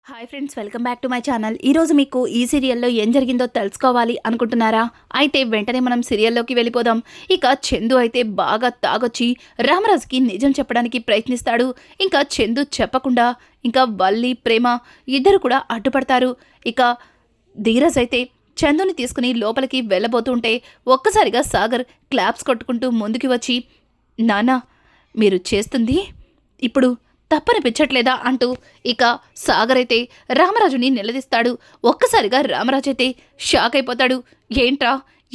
Hi friends, welcome back to my channel. ఈరోజు మీకు ఈ సీరియల్లో ఏం జరిగిందో తెలుసుకోవాలి అనుకుంటున్నారా? అయితే వెంటనే మనం సీరియల్లోకి వెళ్ళిపోదాం. ఇక చందు అయితే బాగా తాగొచ్చి రామరాజుకి నిజం చెప్పడానికి ప్రయత్నిస్తాడు. ఇంకా చందు చెప్పకుండా ఇంకా వల్లి ప్రేమ ఇద్దరు కూడా అడ్డుపడతారు. ఇక ధీరజ్ అయితే చందుని తీసుకుని లోపలికి వెళ్ళబోతుంటే ఒక్కసారిగా సాగర్ క్లాప్స్ కొట్టుకుంటూ ముందుకి వచ్చి, నానా మీరు చేస్తుంది ఇప్పుడు తప్పనిపించట్లేదా అంటూ ఇక సాగర్ అయితే రామరాజుని నిలదీస్తాడు. ఒక్కసారిగా రామరాజు అయితే షాక్ అయిపోతాడు. ఏంట్రా,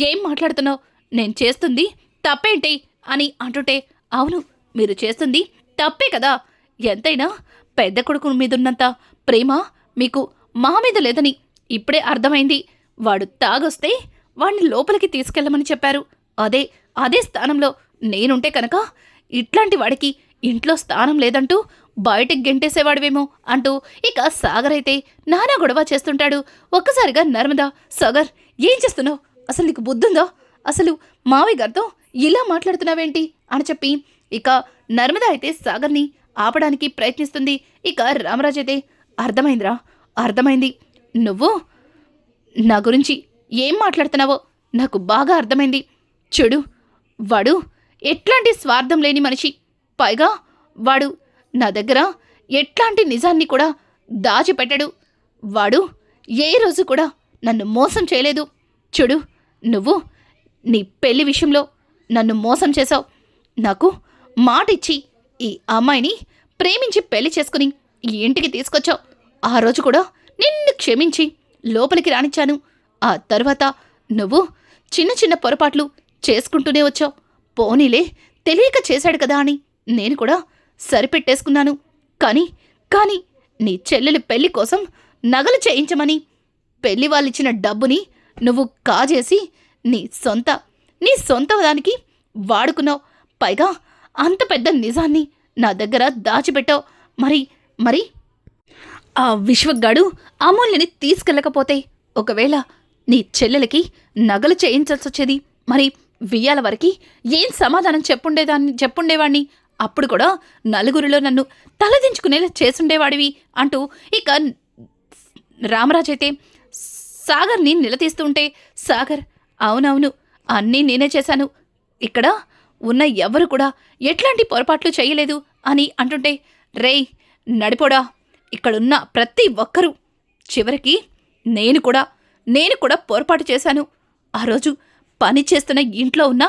ఏం మాట్లాడుతున్నావు? నేను చేస్తుంది తప్పేంటి అని అంటుంటే, అవును మీరు చేస్తుంది తప్పే కదా, ఎంతైనా పెద్ద కొడుకు మీదున్నంత ప్రేమ మీకు మా మీద లేదని ఇప్పుడే అర్థమైంది. వాడు తాగొస్తే వాడిని లోపలికి తీసుకెళ్ళమని చెప్పారు. అదే స్థానంలో నేనుంటే కనుక ఇట్లాంటి వాడికి ఇంట్లో స్థానం లేదంటూ బయటికి గెంటేసేవాడివేమో అంటూ ఇక సాగర్ అయితే నానా గొడవ చేస్తుంటాడు. ఒక్కసారిగా నర్మదా, సాగర్ ఏం చేస్తున్నావు? అసలు నీకు బుద్ధుందా? అసలు మావయ్య గారితో ఇలా మాట్లాడుతున్నావేంటి అని చెప్పి ఇక నర్మదా అయితే సాగర్ని ఆపడానికి ప్రయత్నిస్తుంది. ఇక రామరాజ్ అయితే అర్థమైంది. నువ్వు నా గురించి ఏం మాట్లాడుతున్నావో నాకు బాగా అర్థమైంది. చూడు, వాడు ఎట్లాంటి స్వార్థం లేని మనిషి. పైగా వాడు నా దగ్గర ఎట్లాంటి నిజాన్ని కూడా దాచిపెట్టడు. వాడు ఏ రోజు కూడా నన్ను మోసం చేయలేదు. చూడు, నువ్వు నీ పెళ్లి విషయంలో నన్ను మోసం చేశావు. నాకు మాట ఇచ్చి ఈ అమ్మాయిని ప్రేమించి పెళ్లి చేసుకుని ఈ ఇంటికి తీసుకొచ్చావు. ఆ రోజు కూడా నిన్ను క్షమించి లోపలికి రానిచ్చాను. ఆ తర్వాత నువ్వు చిన్న చిన్న పొరపాట్లు చేసుకుంటూనే వచ్చావు. పోనీలే, తెలియక చేశాడు కదా అని నేను కూడా సరిపెట్టేసుకున్నాను. కానీ నీ చెల్లెలి పెళ్లి కోసం నగలు చేయించమని పెళ్లి వాళ్ళిచ్చిన డబ్బుని నువ్వు కాజేసి నీ సొంత దానికి వాడుకున్నావు. పైగా అంత పెద్ద నిజాన్ని నా దగ్గర దాచిపెట్టావు. మరి ఆ విశ్వగాడు అమూల్యని తీసుకెళ్ళకపోతే ఒకవేళ నీ చెల్లెలకి నగలు చేయించాల్సి వచ్చేది. మరి వియ్యాల వరకు ఏం సమాధానం చెప్పుండేవాణ్ణి. అప్పుడు కూడా నలుగురిలో నన్ను తలదించుకునేలా చేసుండేవాడివి అంటూ ఇక రామరాజ్ అయితే సాగర్ని నిలదీస్తుంటే, సాగర్ అవునవును అన్నీ నేనే చేశాను. ఇక్కడ ఉన్న ఎవరు కూడా ఎట్లాంటి పొరపాట్లు చేయలేదు అని అంటుంటే, రేయ్ నడిపోడా, ఇక్కడున్న ప్రతి ఒక్కరూ చివరికి నేను కూడా పొరపాటు చేశాను. ఆ రోజు పని చేస్తున్న ఇంట్లో ఉన్న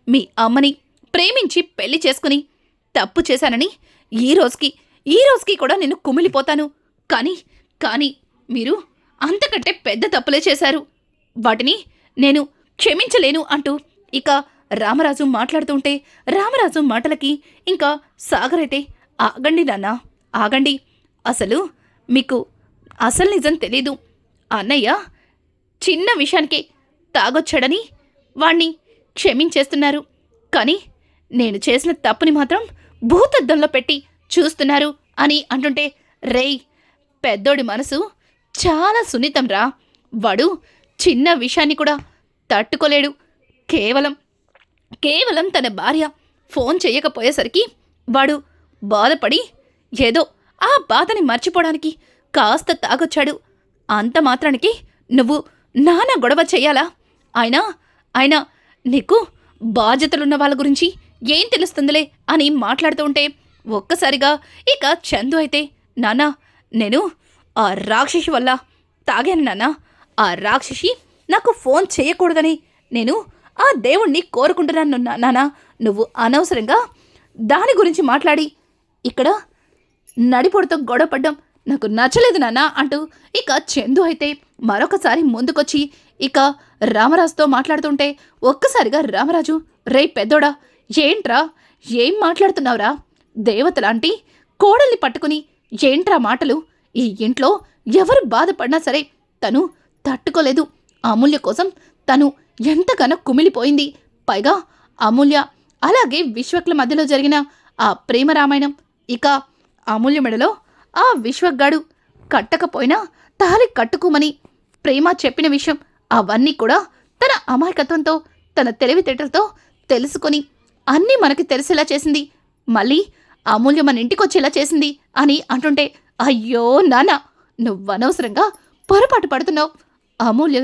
మీ అమ్మని ప్రేమించి పెళ్లి చేసుకుని తప్పు చేశానని ఈ రోజుకి కూడా నేను కుమిలిపోతాను. కానీ మీరు అంతకంటే పెద్ద తప్పులే చేశారు. వాటిని నేను క్షమించలేను అంటూ ఇక రామరాజు మాట్లాడుతుంటే, రామరాజు మాటలకి ఇంకా సాగర్ అయితే, ఆగండి నాన్న, ఆగండి. మీకు అసలు నిజం తెలీదు. అన్నయ్య చిన్న విషయానికి తాగొచ్చాడని వాణ్ణి క్షమించేస్తున్నారు. కానీ నేను చేసిన తప్పుని మాత్రం భూతద్దంలో పెట్టి చూస్తున్నారు అని అంటుంటే, రేయ్ పెద్దోడి మనసు చాలా సున్నితం రా. వాడు చిన్న విషయాన్ని కూడా తట్టుకోలేడు. కేవలం తన భార్య ఫోన్ చేయకపోయేసరికి వాడు బాధపడి ఏదో ఆ బాధని మర్చిపోవడానికి కాస్త తాగొచ్చాడు. అంత మాత్రానికి నువ్వు నానా గొడవ చెయ్యాలా? అయినా నీకు బాధ్యతలున్న వాళ్ళ గురించి ఏం తెలుస్తుందిలే అని మాట్లాడుతూ ఉంటే ఒక్కసారిగా ఇక చందు అయితే, నాన్నా నేను ఆ రాక్షసి వల్ల తాగాను నాన్నా. ఆ రాక్షసి నాకు ఫోన్ చేయకూడదని నేను ఆ దేవుణ్ణి కోరుకుంటున్నాను నాన్నా. నువ్వు అనవసరంగా దాని గురించి మాట్లాడి ఇక్కడ నడిపొడితో గొడవపడ్డం నాకు నచ్చలేదు నాన్నా అంటూ ఇక చందు అయితే మరొకసారి ముందుకొచ్చి ఇక రామరాజుతో మాట్లాడుతుంటే ఒక్కసారిగా రామరాజు, రే పెద్దోడా, ఏంట్రా ఏం మాట్లాడుతున్నావురా? దేవతలాంటి కోడల్ని పట్టుకుని ఏంట్రా మాటలు? ఈ ఇంట్లో ఎవరు బాధపడినా సరే తను తట్టుకోలేదు. అమూల్య కోసం తను ఎంతగానో కుమిలిపోయింది. పైగా అమూల్య అలాగే విశ్వక్ల మధ్యలో జరిగిన ఆ ప్రేమ రామాయణం, ఇక అమూల్య మెడలో ఆ విశ్వగాడు కట్టకపోయినా తాళి కట్టుకోమని ప్రేమ చెప్పిన విషయం, అవన్నీ కూడా తన అమాయకత్వంతో తన తెలివితేటలతో తెలుసుకొని అన్నీ మనకి తెలిసేలా చేసింది. మళ్ళీ అమూల్య మన ఇంటికొచ్చేలా చేసింది అని అంటుంటే, అయ్యో నాన్న నువ్వనవసరంగా పొరపాటు పడుతున్నావు. అమూల్య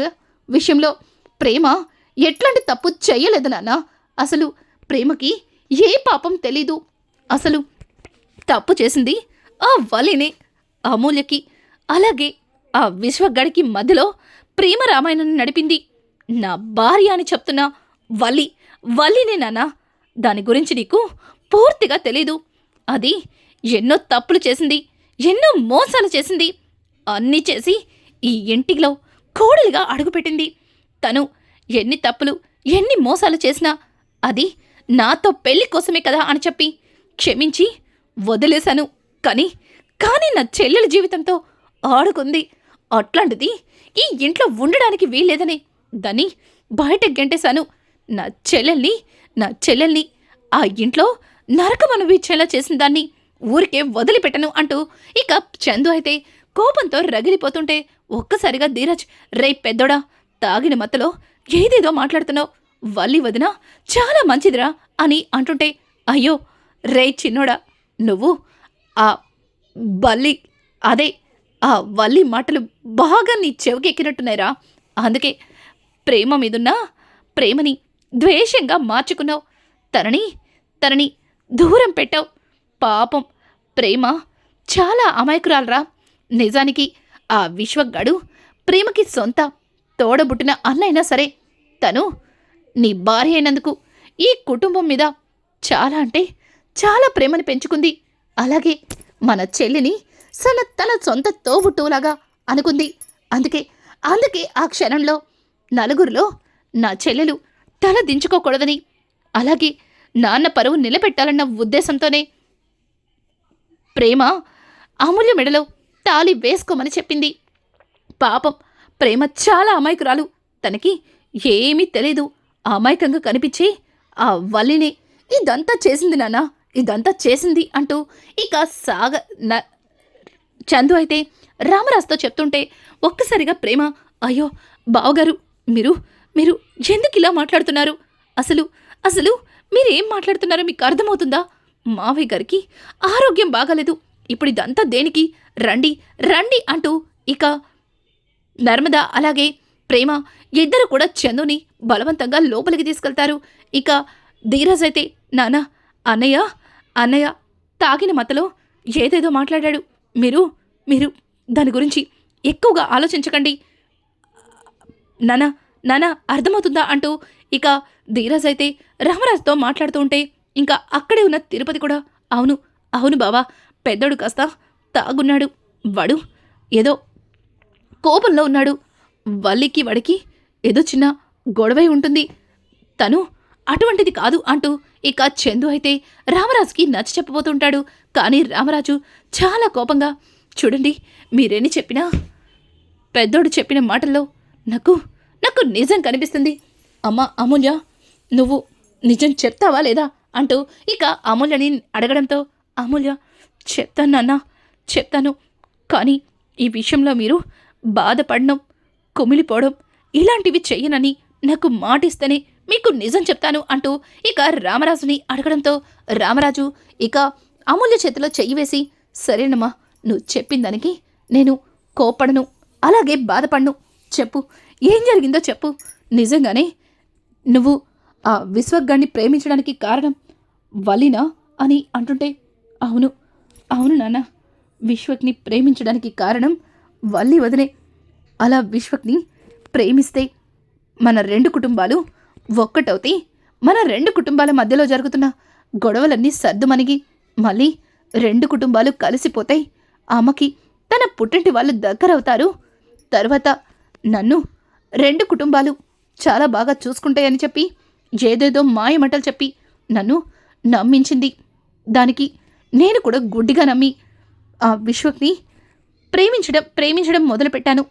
విషయంలో ప్రేమ ఎట్లాంటి తప్పు చెయ్యలేదు నాన్న. అసలు ప్రేమకి ఏ పాపం తెలీదు. అసలు తప్పు చేసింది ఆ వల్లినే. అమూల్యకి అలాగే ఆ విశ్వగడికి మధ్యలో ప్రేమ రామాయణాన్ని నడిపింది నా భార్య అని చెప్తున్నా వల్లినే నాన్నా. దాని గురించి నీకు పూర్తిగా తెలీదు. అది ఎన్నో తప్పులు చేసింది, ఎన్నో మోసాలు చేసింది. అన్నీ చేసి ఈ ఇంటిలో కోడలిగా అడుగుపెట్టింది. తను ఎన్ని తప్పులు ఎన్ని మోసాలు చేసినా అది నాతో పెళ్లి కోసమే కదా అని చెప్పి క్షమించి వదిలేశాను. కానీ నా చెల్లెల జీవితంతో ఆడుకుంది. అట్లాంటిది ఈ ఇంట్లో ఉండడానికి వీల్లేదని దాన్ని బయటకు గెంటేశాను. నా చెల్లెల్ని ఆ ఇంట్లో నరకం అనుభవించేలా చేసిన దాన్ని ఊరికే వదిలిపెట్టను అంటూ ఇక చందు అయితే కోపంతో రగిలిపోతుంటే ఒక్కసారిగా ధీరజ్, రే పెద్దోడా, తాగిన మత్తులో ఏదేదో మాట్లాడుతున్నావు. వల్లి వదిన చాలా మంచిదిరా అని అంటుంటే, అయ్యో రే చిన్నోడా, నువ్వు ఆ వల్లి మాటలు బాగా నీ చెవికెక్కినట్టున్నాయిరా. అందుకే ప్రేమ మీదున్న ప్రేమని ద్వేషంగా మార్చుకున్నావు. తనని దూరం పెట్టావు. పాపం ప్రేమ చాలా అమాయకురాలరా. నిజానికి ఆ విశ్వగాడు ప్రేమకి సొంత తోడబుట్టిన అన్నైనా సరే తను నీ భార్య అయినందుకు ఈ కుటుంబం మీద చాలా అంటే చాలా ప్రేమని పెంచుకుంది. అలాగే మన చెల్లిని తన సొంత తోబుట్టులాగా అనుకుంది. అందుకే ఆ క్షణంలో నలుగురిలో నా చెల్లెలు తల దించుకోకూడదని, అలాగే నాన్న పరువు నిలబెట్టాలన్న ఉద్దేశంతోనే ప్రేమ అమూల్య మెడలో తాళి వేసుకోమని చెప్పింది. పాపం ప్రేమ చాలా అమాయకురాలు. తనకి ఏమీ తెలీదు. అమాయకంగా కనిపించి ఆ వల్లిని ఇదంతా చేసింది నాన్న, ఇదంతా చేసింది అంటూ ఇక చందు అయితే రామరాజుతో చెప్తుంటే ఒక్కసారిగా ప్రేమ, అయ్యో బావగారు, మీరు ఎందుకు ఇలా మాట్లాడుతున్నారు? అసలు మీరేం మాట్లాడుతున్నారో మీకు అర్థమవుతుందా? మావయ్య గారికి ఆరోగ్యం బాగాలేదు. ఇప్పుడు ఇదంతా దేనికి? రండి అంటూ ఇక నర్మద అలాగే ప్రేమ ఇద్దరు కూడా చందుని బలవంతంగా లోపలికి తీసుకెళ్తారు. ఇక ధీరజ్ అయితే, నాన్న, అన్నయ్య తాగిన మతలో ఏదేదో మాట్లాడాడు. మీరు దాని గురించి ఎక్కువగా ఆలోచించకండి. నానా అర్థమవుతుందా అంటూ ఇక ధీరజ్ అయితే రామరాజుతో మాట్లాడుతూ ఉంటే ఇంకా అక్కడే ఉన్న తిరుపతి కూడా, అవును బావా, పెద్దోడు కాస్త తాగున్నాడు. వాడు ఏదో కోపంలో ఉన్నాడు. వల్లికి వాడికి ఏదో చిన్న గొడవై ఉంటుంది. తను అటువంటిది కాదు అంటూ ఇక చందు అయితే రామరాజుకి నచ్చ చెప్పబోతుంటాడు. కానీ రామరాజు చాలా కోపంగా, చూడండి, మీరేని చెప్పినా పెద్దోడు చెప్పిన మాటల్లో నాకు నిజం కనిపిస్తుంది. అమ్మా అమూల్య, నువ్వు నిజం చెప్తావా లేదా అంటూ ఇక అమూల్యని అడగడంతో, అమూల్య, చెప్తాను, కానీ ఈ విషయంలో మీరు బాధపడడం, కుమిలిపోవడం ఇలాంటివి చెయ్యనని నాకు మాటిస్తేనే మీకు నిజం చెప్తాను అంటూ ఇక రామరాజుని అడగడంతో రామరాజు ఇక అమూల్య చేతిలో చెయ్యి వేసి, సరేనమ్మా, నువ్వు చెప్పిన దానికి నేను కోపడను, అలాగే బాధపడను. చెప్పు, ఏం జరిగిందో చెప్పు. నిజంగానే నువ్వు ఆ విశ్వగాన్ని ప్రేమించడానికి కారణం వల్లినా అని అంటుంటే, అవును నాన్న, విశ్వక్ని ప్రేమించడానికి కారణం వల్లి వదినే. అలా విశ్వక్ని ప్రేమిస్తే మన 2 కుటుంబాలు ఒక్కటవుతాయి. మన 2 కుటుంబాల మధ్యలో జరుగుతున్న గొడవలన్నీ సర్దుమణిగి మళ్ళీ 2 కుటుంబాలు కలిసిపోతాయి. ఆమెకి తన పుట్టింటి వాళ్ళు దగ్గరవుతారు. తర్వాత నన్ను 2 కుటుంబాలు చాలా బాగా చూసుకుంటాయని చెప్పి ఏదేదో మాయమటలు చెప్పి నన్ను నమ్మించింది. దానికి నేను కూడా గుడ్డిగా నమ్మి ఆ విశ్వక్ని ప్రేమించడం మొదలుపెట్టాను.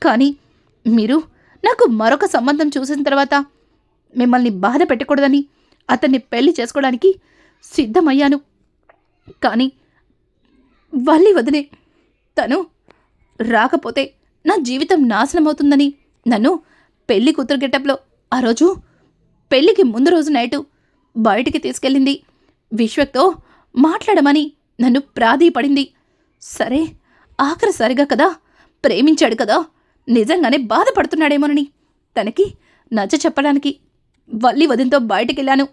కానీ మీరు నాకు మరొక సంబంధం చూసిన తర్వాత మిమ్మల్ని బాధ పెట్టకూడదని అతన్ని పెళ్లి చేసుకోవడానికి సిద్ధమయ్యాను. కానీ వల్లి వదినే, తను రాకపోతే నా జీవితం నాశనమవుతుందని నన్ను పెళ్లి కూతురు గెటప్లో ఆ రోజు పెళ్లికి ముందు రోజు నైటు బయటికి తీసుకెళ్ళింది. విశ్వక్తో మాట్లాడమని నన్ను ప్రాధేయపడింది. సరే, ఆఖరిసారిగా కదా ప్రేమించాడు కదా, నిజంగానే బాధపడుతున్నాడేమోనని తనకి నచ్చ చెప్పడానికి వల్లి వదినతో బయటకెళ్ళాను.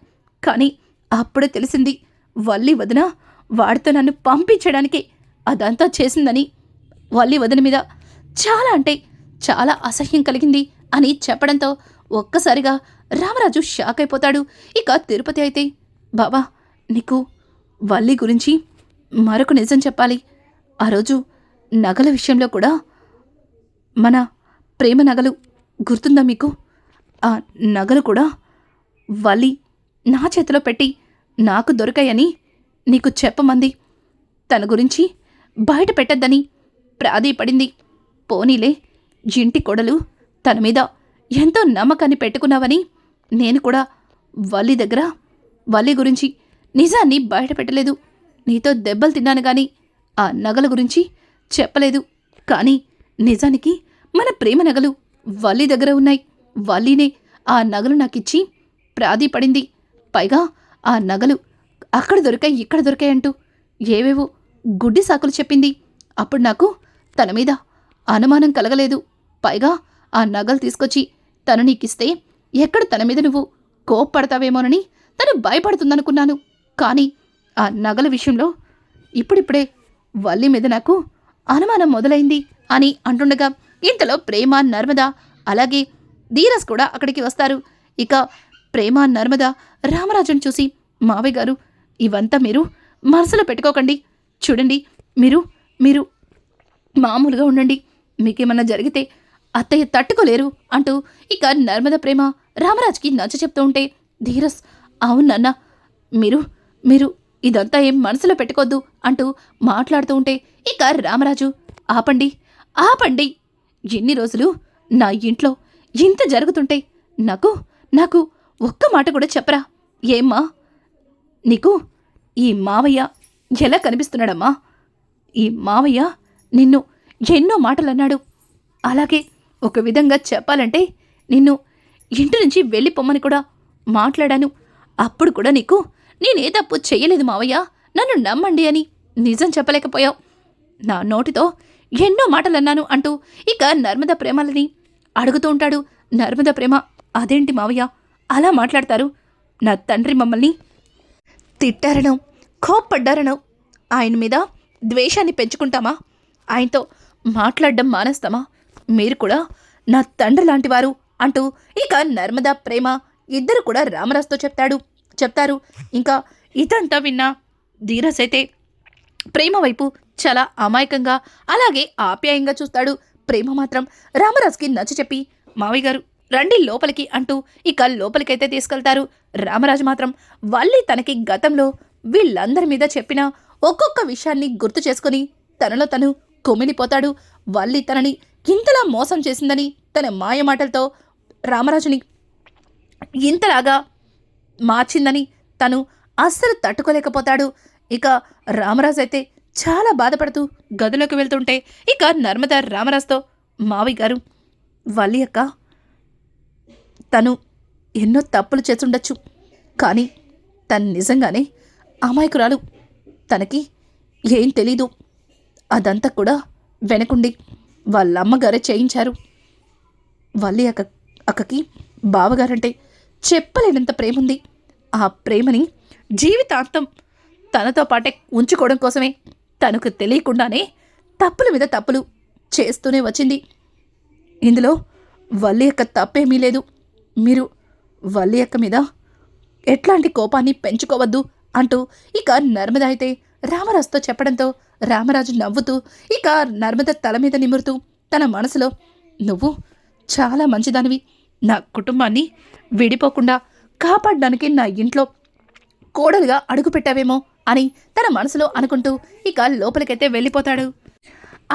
కానీ అప్పుడే తెలిసింది వల్లి వదిన వాడితో నన్ను పంపించడానికి అదంతా చేసిందని. వల్లి వదిన మీద చాలా అంటే చాలా అసహ్యం కలిగింది అని చెప్పడంతో ఒక్కసారిగా రామరాజు షాక్ అయిపోతాడు. ఇక తిరుపతి అయితే, బాబా నీకు వల్లి గురించి మరొక నిజం చెప్పాలి. ఆ రోజు నగల విషయంలో కూడా మన ప్రేమ నగలు గుర్తుందా మీకు? ఆ నగలు కూడా వల్లి నా చేతిలో పెట్టి నాకు దొరికాయని నీకు చెప్పమంది. తన గురించి బయట పెట్టద్దని ప్రాధేయపడింది. పోనీలే, ఇంటి కొడలు తన మీద ఎంతో నమ్మకాన్ని పెట్టుకున్నావని నేను కూడా వల్లి గురించి నిజాన్ని బయట పెట్టలేదు. నీతో దెబ్బలు తిన్నాను గాని ఆ నగల గురించి చెప్పలేదు. కానీ నిజానికి మన ప్రేమ నగలు వల్లి దగ్గర ఉన్నాయి. వల్లినే ఆ నగలు నాకిచ్చి ప్రాధేయపడింది. పైగా ఆ నగలు అక్కడ దొరికాయి, ఇక్కడ దొరికాయంటూ ఏవేవో గుడ్డి సాకులు చెప్పింది. అప్పుడు నాకు తన మీద అనుమానం కలగలేదు. పైగా ఆ నగలు తీసుకొచ్చి తను నీకిస్తే ఎక్కడ తన మీద నువ్వు కోప్పడతావేమోనని తను భయపడుతుందనుకున్నాను. కానీ ఆ నగల విషయంలో ఇప్పుడిప్పుడే వల్లి మీద నాకు అనుమానం మొదలైంది అని అంటుండగా ఇంతలో ప్రేమ, నర్మద అలాగే ధీరస్ కూడా అక్కడికి వస్తారు. ఇక ప్రేమ, నర్మద రామరాజును చూసి, మావయ్య గారు ఇవంతా మీరు మనసులో పెట్టుకోకండి. చూడండి, మీరు మామూలుగా ఉండండి. మీకేమన్నా జరిగితే అత్తయ్య తట్టుకోలేరు అంటూ ఇక నర్మద, ప్రేమ రామరాజుకి నచ్చ చెప్తూ ఉంటే, ధీరస్ అవునన్నా, మీరు ఇదంతా ఏం మనసులో పెట్టుకోద్దు అంటూ మాట్లాడుతూ ఉంటే ఇక రామరాజు, ఆపండి, ఎన్ని రోజులు నా ఇంట్లో ఇంత జరుగుతుంటే నాకు ఒక్క మాట కూడా చెప్పరా? ఏమ్మా, నీకు ఈ మావయ్య ఎలా కనిపిస్తున్నాడమ్మా? ఈ మావయ్య నిన్ను ఎన్నో మాటలన్నాడు. అలాగే ఒక విధంగా చెప్పాలంటే నిన్ను ఇంటి నుంచి వెళ్ళిపోమ్మని కూడా మాట్లాడాను. అప్పుడు కూడా నీకు నేనే తప్పు చెయ్యలేదు మావయ్య, నన్ను నమ్మండి అని నిజం చెప్పలేకపోయావు. నా నోటితో ఎన్నో మాటలన్నాను అంటూ ఇక నర్మద ప్రేమలని అడుగుతూ ఉంటాడు. నర్మద ప్రేమ, అదేంటి మావయ్య అలా మాట్లాడతారు? నా తండ్రి మమ్మల్ని తిట్టారనో కోప్పడ్డారనో ఆయన మీద ద్వేషాన్ని పెంచుకుంటామా? ఆయనతో మాట్లాడడం మానేస్తామా? మీరు కూడా నా తండ్రి లాంటివారు అంటూ ఇక నర్మద, ప్రేమ ఇద్దరు కూడా రామరాజుతో చెప్తారు. ఇంకా ఇదంతా విన్నా ధీరస్ అయితే ప్రేమ వైపు చాలా అమాయకంగా అలాగే ఆప్యాయంగా చూస్తాడు. ప్రేమ మాత్రం రామరాజుకి నచ్చ చెప్పి, మావయ్య గారు రండి లోపలికి అంటూ ఇక లోపలికైతే తీసుకెళ్తారు. రామరాజు మాత్రం వల్లి తనకి గతంలో వీళ్ళందరి మీద చెప్పిన ఒక్కొక్క విషయాన్ని గుర్తు చేసుకుని తనలో తను కుమిలిపోతాడు. వల్లి తనని ఇంతలా మోసం చేసిందని, తన మాయమాటలతో రామరాజుని ఇంతలాగా మార్చిందని తను అస్సలు తట్టుకోలేకపోతాడు. ఇక రామరాజు అయితే చాలా బాధపడుతూ గదిలోకి వెళ్తుంటే ఇక నర్మద రామరాజుతో, మావయ్య గారు వల్లి అక్క తను ఎన్నో తప్పులు చేస్తుండొచ్చు, కానీ తను నిజంగానే అమాయకురాలు. తనకి ఏం తెలీదు. అదంతా కూడా వెనకుండి వాళ్ళ అమ్మగారే చేయించారు. వల్లి అక్కకి బావగారంటే చెప్పలేనంత ప్రేముంది. ఆ ప్రేమని జీవితాంతం తనతో పాటే ఉంచుకోవడం కోసమే తనకు తెలియకుండానే తప్పుల మీద తప్పులు చేస్తూనే వచ్చింది. ఇందులో వల్లి అక్క తప్పేమీ లేదు. మీరు వల్లి అక్క మీద ఎట్లాంటి కోపాన్ని పెంచుకోవద్దు అంటూ ఇక నర్మద అయితే రామరాజుతో చెప్పడంతో రామరాజు నవ్వుతూ ఇక నర్మద తల మీద నిమురుతూ తన మనసులో, నువ్వు చాలా మంచిదానివి, నా కుటుంబాన్ని విడిపోకుండా కాపాడడానికి నా ఇంట్లో కోడలుగా అడుగుపెట్టావేమో అని తన మనసులో అనుకుంటూ ఇక లోపలికైతే వెళ్ళిపోతాడు.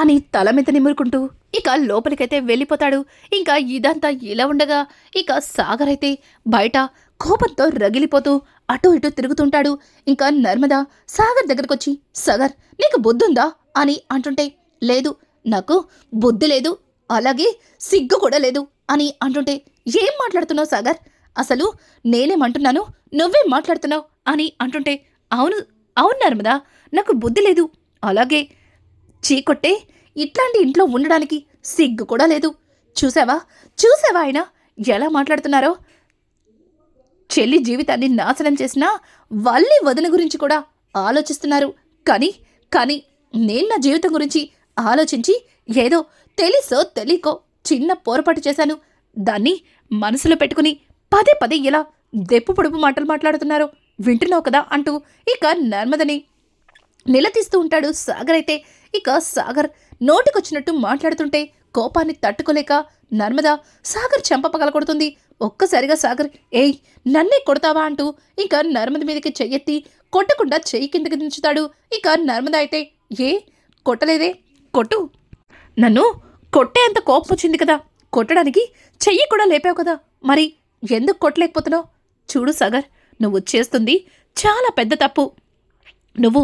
అని తల మీద నిమురుకుంటూ ఇక లోపలికైతే వెళ్ళిపోతాడు. ఇంకా ఇదంతా ఇలా ఉండగా ఇక సాగర్ అయితే బయట కోపంతో రగిలిపోతూ అటు ఇటు తిరుగుతుంటాడు. ఇంకా నర్మద సాగర్ దగ్గరకొచ్చి, సాగర్ నీకు బుద్ధుందా అని అంటుంటే, లేదు నాకు బుద్ధి లేదు, అలాగే సిగ్గు కూడా లేదు అని అంటుంటే, ఏం మాట్లాడుతున్నావు సాగర్? అసలు నేనేమంటున్నాను, నువ్వేం మాట్లాడుతున్నావు అని అంటుంటే, అవును నర్మదా, నాకు బుద్ధి లేదు, అలాగే చీకొట్టే ఇట్లాంటి ఇంట్లో ఉండడానికి సిగ్గు కూడా లేదు. చూసావా చూసావా ఆయన ఎలా మాట్లాడుతున్నారో. చెల్లి జీవితాన్ని నాశనం చేసినా వల్లి వదిన గురించి కూడా ఆలోచిస్తున్నారు. కానీ కానీ నేను నా జీవితం గురించి ఆలోచించి ఏదో తెలుసో తెలియకో చిన్న పొరపాటు చేశాను. దాన్ని మనసులో పెట్టుకుని పదే పదే ఇలా దెప్పు పొడుపు మాటలు మాట్లాడుతున్నారు. వింటున్నావు కదా అంటూ ఇక నర్మదని నిలదీస్తూ ఉంటాడు సాగర్. అయితే ఇక సాగర్ నోటికొచ్చినట్టు మాట్లాడుతుంటే కోపాన్ని తట్టుకోలేక నర్మద సాగర్ చెంప పగలకొడుతుంది. ఒక్కసారిగా సాగర్ ఏయ్ నన్నే కొడతావా అంటూ ఇక నర్మద మీదకి చెయ్యెత్తి కొట్టకుండా చెయ్యి కిందకి దించుతాడు. ఇక నర్మద అయితే ఏ కొట్టలేదే, కొట్టు, నన్ను కొట్టేంత కోపం వచ్చింది కదా, కొట్టడానికి చెయ్యి కూడా లేపావు కదా, మరి ఎందుకు కొట్టలేకపోతున్నావు? చూడు సాగర్, నువ్వు చేస్తుంది చాలా పెద్ద తప్పు. నువ్వు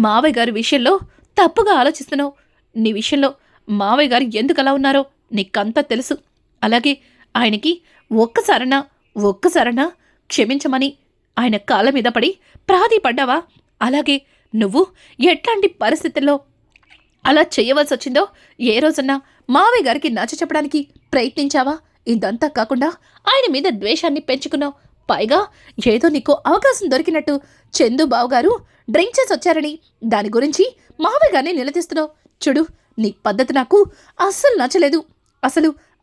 మావయ్య గారి విషయంలో తప్పుగా ఆలోచిస్తున్నావు. నీ విషయంలో మావయ్య గారు ఎందుకు అలా ఉన్నారో నీకంతా తెలుసు. అలాగే ఆయనకి ఒక్కసారన్నా క్షమించమని ఆయన కాళ్ళ మీద పడి ప్రాధేయపడ్డావా? అలాగే నువ్వు ఎట్లాంటి పరిస్థితుల్లో అలా చేయవలసి వచ్చిందో ఏ రోజన్నా మావయ్య గారికి నచ్చ చెప్పడానికి ప్రయత్నించావా? ఇదంతా కాకుండా ఆయన మీద ద్వేషాన్ని పెంచుకున్నావు. పైగా ఏదో నీకు అవకాశం దొరికినట్టు చందు బావగారు డ్రింక్ చేసి వచ్చారని దాని గురించి మావయ్య గారిని నిలదీస్తున్నావు. చూడు, నీ పద్ధతి నాకు అస్సలు నచ్చలేదు.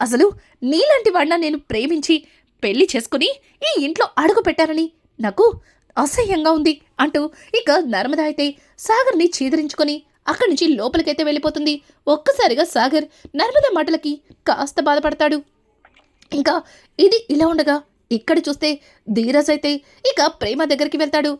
అసలు నీలాంటి వాడిన నేను ప్రేమించి పెళ్లి చేసుకుని ఈ ఇంట్లో అడుగు పెట్టారని నాకు అసహ్యంగా ఉంది అంటూ ఇక నర్మద అయితే సాగర్ని చీదరించుకొని అక్కడి నుంచి లోపలికైతే వెళ్ళిపోతుంది. ఒక్కసారిగా సాగర్ నర్మద మాటలకి కాస్త బాధపడతాడు. ఇంకా ఇది ఇలా ఉండగా ఇక్కడ చూస్తే ధీరజ్ అయితే ఇక ప్రేమ దగ్గరికి వెళ్తాడు.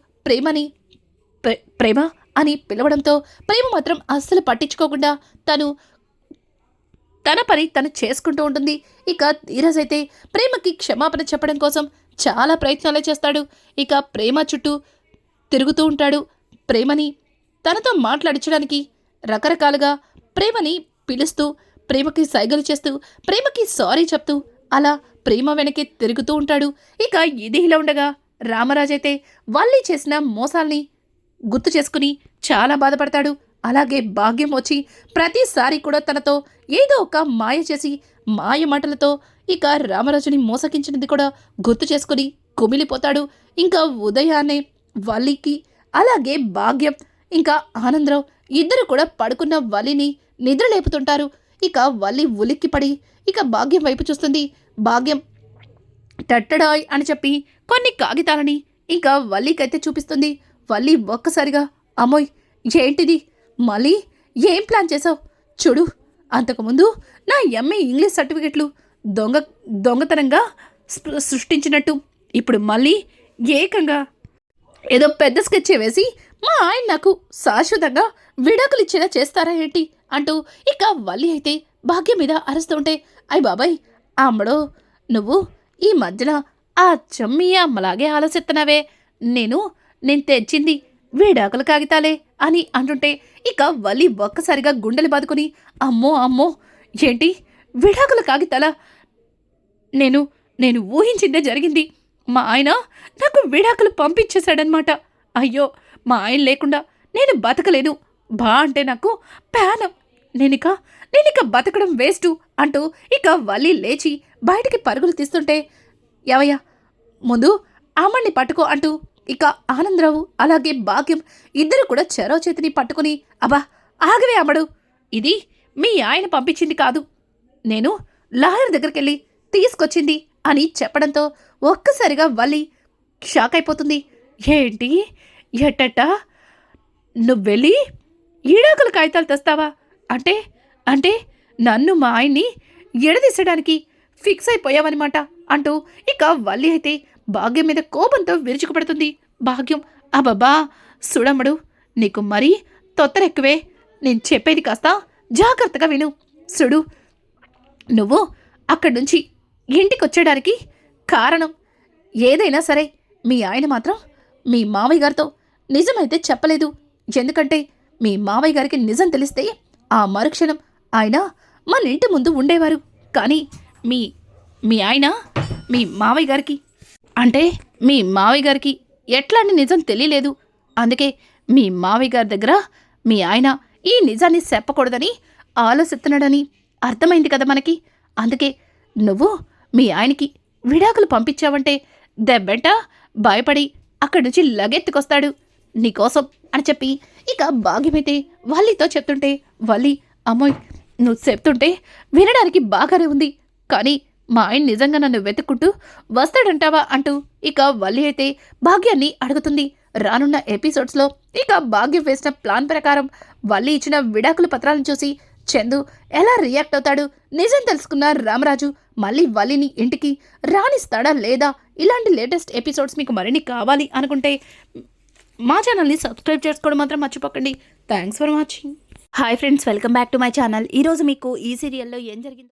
ప్రేమ అని పిలవడంతో ప్రేమ మాత్రం అస్సలు పట్టించుకోకుండా తన పని తను చేసుకుంటూ ఉంటుంది. ఇక ధీరజ్ అయితే ప్రేమకి క్షమాపణ చెప్పడం కోసం చాలా ప్రయత్నాలే చేస్తాడు. ఇక ప్రేమ చుట్టూ తిరుగుతూ ఉంటాడు. ప్రేమని తనతో మాట్లాడించడానికి రకరకాలుగా ప్రేమని పిలుస్తూ, ప్రేమకి సైగలు చేస్తూ, ప్రేమకి సారీ చెప్తూ అలా ప్రేమ వెనక్కి తిరుగుతూ ఉంటాడు. ఇక ఇది ఇలా ఉండగా రామరాజు అయితే వల్లి చేసిన మోసాల్ని గుర్తు చేసుకుని చాలా బాధపడతాడు. అలాగే భాగ్యం వచ్చి ప్రతిసారి కూడా తనతో ఏదో ఒక మాయ చేసి మాయ మాటలతో ఇక రామరాజుని మోసగించినది కూడా గుర్తు చేసుకుని కుమిలిపోతాడు. ఇంకా ఉదయాన్నే వల్లికి అలాగే భాగ్యం ఇంకా ఆనందరావు ఇద్దరు కూడా పడుకున్న వల్లిని నిద్రలేపుతుంటారు. ఇక వల్లి ఉలిక్కిపడి ఇక భాగ్యం వైపు చూస్తుంది. భాగ్యం టట్టడాయ్ అని చెప్పి కొన్ని కాగితాలని ఇంకా వల్లికైతే చూపిస్తుంది. వల్లి ఒక్కసారిగా అమ్మోయ్ ఏంటిది, మళ్ళీ ఏం ప్లాన్ చేసావు? చూడు, అంతకుముందు నా ఎంఏ ఇంగ్లీష్ సర్టిఫికెట్లు దొంగతనంగా సృష్టించినట్టు ఇప్పుడు మళ్ళీ ఏకంగా ఏదో పెద్ద స్కెచ్ వేసి మా ఆయన నాకు శాశ్వతంగా విడాకులు ఇచ్చేలా చేస్తారా ఏంటి అంటూ ఇక వల్లి అయితే భాగ్యం మీద అరుస్తుంటే, అయ్ బాబాయ్ అమ్మడో, నువ్వు ఈ మధ్యన ఆ చమ్మి అమ్మలాగే ఆలోచిస్తున్నావే. నేను తెచ్చింది విడాకుల కాగితాలే అని అంటుంటే ఇక వల్లి ఒక్కసారిగా గుండెలు బాదుకుని అమ్మో ఏంటి విడాకుల కాగితాలా? నేను ఊహించిందే జరిగింది. మా ఆయన నాకు విడాకులు పంపించేశాడనమాట. అయ్యో, మా ఆయన లేకుండా నేను బతకలేను. అంటే నాకు ప్రాణం. నేనిక బతకడం వేస్టు అంటూ ఇక వల్లి లేచి బయటికి పరుగులు తీస్తుంటే, ఎవయ్యా ముందు అమ్మని పట్టుకో అంటూ ఇక ఆనందరావు అలాగే భాగ్యం ఇద్దరు కూడా చెరో చేతిని పట్టుకుని, అబ్బా ఆగవే అమ్మడు, ఇది మీ ఆయన పంపించింది కాదు, నేను లాయర్ దగ్గరికెళ్ళి తీసుకొచ్చింది అని చెప్పడంతో ఒక్కసారిగా వల్లి షాక్ అయిపోతుంది. ఏంటి, ఎట్టట నువ్వెళ్ళి ఈడాకుల కాగితాలు తెస్తావా? అంటే నన్ను మా ఆయన్ని ఎడదీసడానికి ఫిక్స్ అయిపోయావన్నమాట అంటూ ఇక వల్లి అయితే భాగ్యం మీద కోపంతో విరుచుకుపడుతుంది. భాగ్యం అబ్బబ్బా సుడమ్మడు, నీకు మరీ తొత్తరెక్కువే. నేను చెప్పేది కాస్త జాగ్రత్తగా విను. సుడు, నువ్వు అక్కడి నుంచి ఇంటికొచ్చేయడానికి కారణం ఏదైనా సరే మీ ఆయన మాత్రం మీ మావయ్య గారితో నిజమైతే చెప్పలేదు. ఎందుకంటే మీ మావయ్య గారికి నిజం తెలిస్తే ఆ మరుక్షణం ఆయన మన ఇంటి ముందు ఉండేవారు. కానీ మీ ఆయన మీ మావయ్య గారికి మీ మావయ్య గారికి ఎట్లాంటి నిజం తెలియలేదు. అందుకే మీ మావయ్య గారి దగ్గర మీ ఆయన ఈ నిజాన్ని చెప్పకూడదని ఆలోచిస్తున్నాడని అర్థమైంది కదా మనకి. అందుకే నువ్వు మీ ఆయనకి విడాకులు పంపించావంటే దెబ్బెంట భయపడి అక్కడి నుంచి లగెత్తుకొస్తాడు నీకోసం అని చెప్పి ఇక భాగ్యమైతే వల్లితో చెప్తుంటే వల్లి, అమ్మోయ్ నువ్వు చెప్తుంటే వినడానికి బాగానే ఉంది, కానీ మా ఆయన నిజంగా నన్ను వెతుక్కుంటూ వస్తాడంటావా అంటూ ఇక వల్లి అయితే భాగ్యాన్ని అడుగుతుంది. రానున్న ఎపిసోడ్స్లో ఇక భాగ్యం వేసిన ప్లాన్ ప్రకారం వల్లి ఇచ్చిన విడాకుల పత్రాలను చూసి చందు ఎలా రియాక్ట్ అవుతాడు, నిజం తెలుసుకున్న రామరాజు మళ్ళీ వల్లిని ఇంటికి రానిస్తాడా లేదా? ఇలాంటి లేటెస్ట్ ఎపిసోడ్స్ మీకు మరిన్ని కావాలి అనుకుంటే మా ఛానల్ని సబ్స్క్రైబ్ చేసుకోవడం మాత్రం మర్చిపోకండి. Thanks for watching. Hi friends, welcome back to my channel. ఈరోజు మీకు ఈ సీరియల్లో ఏం జరిగింది